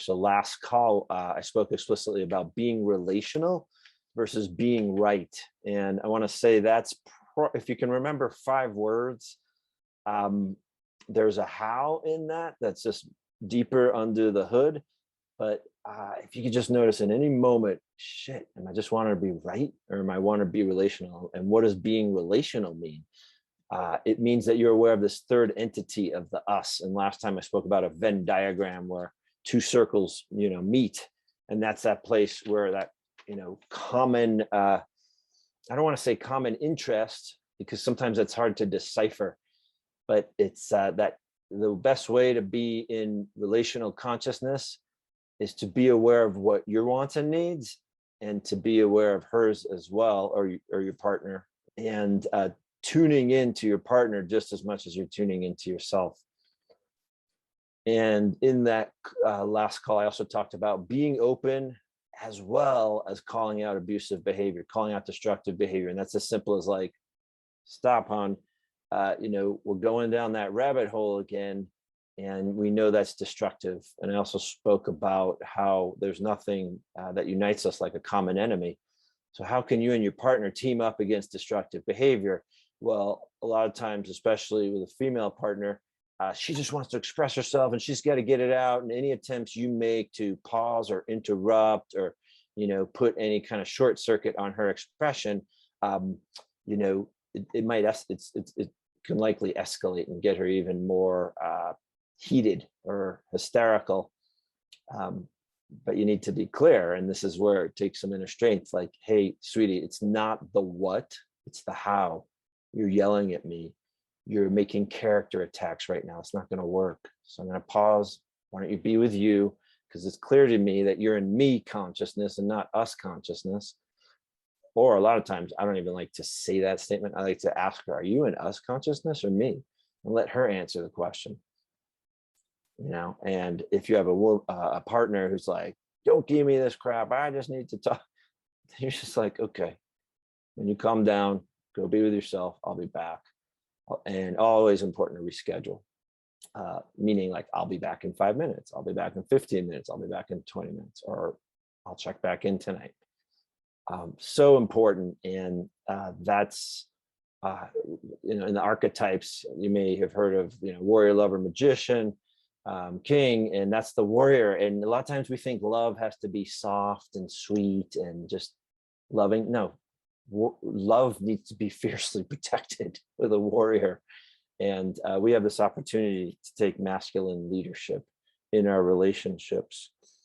So last call, I spoke explicitly about being relational versus being right. And I want to say that's, if you can remember 5 words, um, there's a how in that that's just deeper under the hood. But if you could just notice in any moment, shit, am I just want to be right or am I want to be relational? And what does being relational mean? It means that you're aware of this third entity of the us. And last time I spoke about a Venn diagram where two circles, meet. And that's that place where that, common, I don't want to say common interest, because sometimes that's hard to decipher, but it's that the best way to be in relational consciousness is to be aware of what your wants and needs and to be aware of hers as well, or your partner, and tuning into your partner just as much as you're tuning into yourself. And in that last call, I also talked about being open as well as calling out abusive behavior, calling out destructive behavior. And that's as simple as like, stop, hon, we're going down that rabbit hole again. And we know that's destructive. And I also spoke about how there's nothing that unites us like a common enemy. So how can you and your partner team up against destructive behavior? Well, a lot of times, especially with a female partner, she just wants to express herself and she's got to get it out. And any attempts you make to pause or interrupt or, put any kind of short circuit on her expression, it can likely escalate and get her even more heated or hysterical. But you need to be clear. And this is where it takes some inner strength. Like, hey, sweetie, it's not the what, it's the how. You're yelling at me. You're making character attacks right now. It's not going to work. So I'm going to pause. Why don't you be with you? Because it's clear to me that you're in me consciousness and not us consciousness. Or a lot of times, I don't even like to say that statement. I like to ask her, are you in us consciousness or me? And let her answer the question. And if you have a partner who's like, don't give me this crap, I just need to talk. You're just like, okay, when you calm down, go be with yourself. I'll be back. And always important to reschedule, meaning like, I'll be back in 5 minutes. I'll be back in 15 minutes. I'll be back in 20 minutes, or I'll check back in tonight. So important. And that's, in the archetypes, you may have heard of, warrior, lover, magician, king, and that's the warrior. And a lot of times we think love has to be soft and sweet and just loving. No, love needs to be fiercely protected with a warrior. And we have this opportunity to take masculine leadership in our relationships.